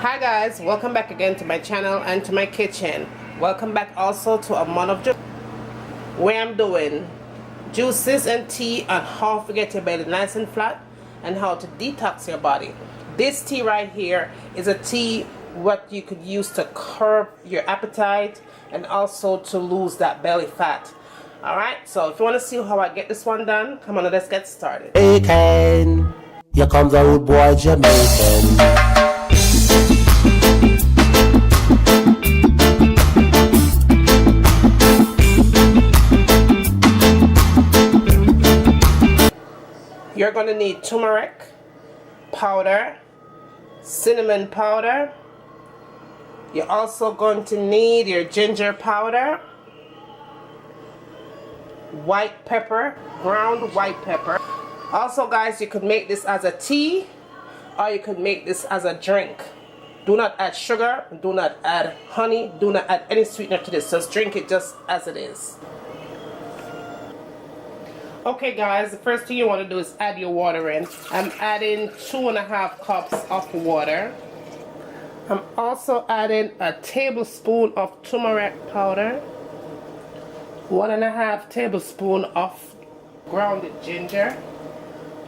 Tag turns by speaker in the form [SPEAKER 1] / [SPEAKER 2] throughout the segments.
[SPEAKER 1] Hi guys, welcome back again to my channel and to my kitchen. Welcome back also to a month of July, where I'm doing juices and tea on how to get your belly nice and flat and how to detox your body. This tea right here is a tea what you could use to curb your appetite and also to lose that belly fat. Alright, so if you want to see how I get this one done, come on, let's get started.
[SPEAKER 2] Jamaican, here comes a rude boy Jamaican.
[SPEAKER 1] You're going to need turmeric powder, cinnamon powder. You're also going to need your ginger powder, white pepper, ground white pepper. Also guys, you could make this as a tea or you could make this as a drink. Do not add sugar, do not add honey, do not add any sweetener to this. Just drink it just as it is. Okay guys, the first thing you want to do is add your water in. I'm adding 2.5 cups of water. I'm also adding a tablespoon of turmeric powder, 1.5 tablespoon of grounded ginger,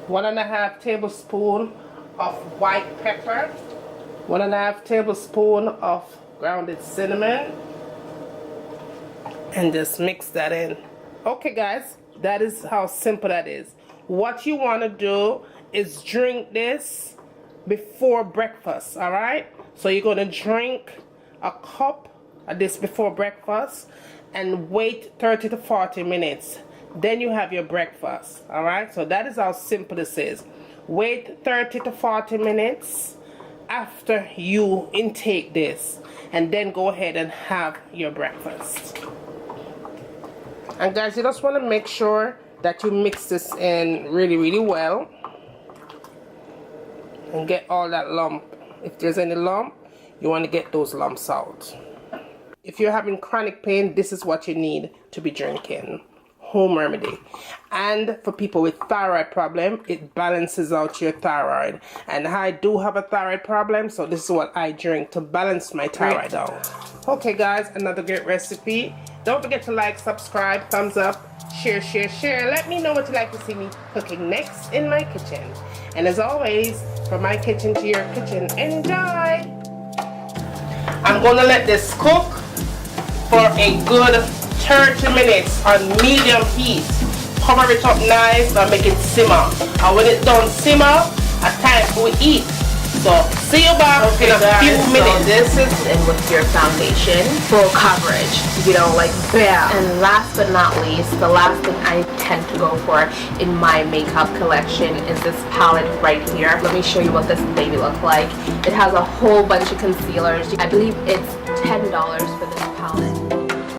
[SPEAKER 1] 1.5 tablespoon of white pepper, 1.5 tablespoon of grounded cinnamon, and just mix that in. Okay guys, that is how simple that is. What you want to do is drink this before breakfast, alright? So you're going to drink a cup of this before breakfast and wait 30 to 40 minutes. Then you have your breakfast, alright? So that is how simple this is. Wait 30 to 40 minutes after you intake this and then go ahead and have your breakfast. And guys, you just want to make sure that you mix this in really well and get all that lump. If there's any lump, you want to get those lumps out. If you're having chronic pain, this is what you need to be drinking. Home remedy. And for people with thyroid problem, it balances out your thyroid. And I do have a thyroid problem, so this is what I drink to balance my thyroid out. Okay guys, another great recipe. Don't forget to like, subscribe, thumbs up, share. Let me know what you'd like to see me cooking next in my kitchen. And as always, from my kitchen to your kitchen, enjoy! I'm going to let this cook for a good 30 minutes on medium heat. Cover it up nice and make it simmer. And when it's done simmer, it's time to eat. So see you back in a few minutes.
[SPEAKER 3] So this is in with your foundation, full coverage, you know, like bam. And last but not least, the last thing I tend to go for in my makeup collection is this palette right here. Let me show you what this baby looks like. It has a whole bunch of concealers. I believe it's $10 for this.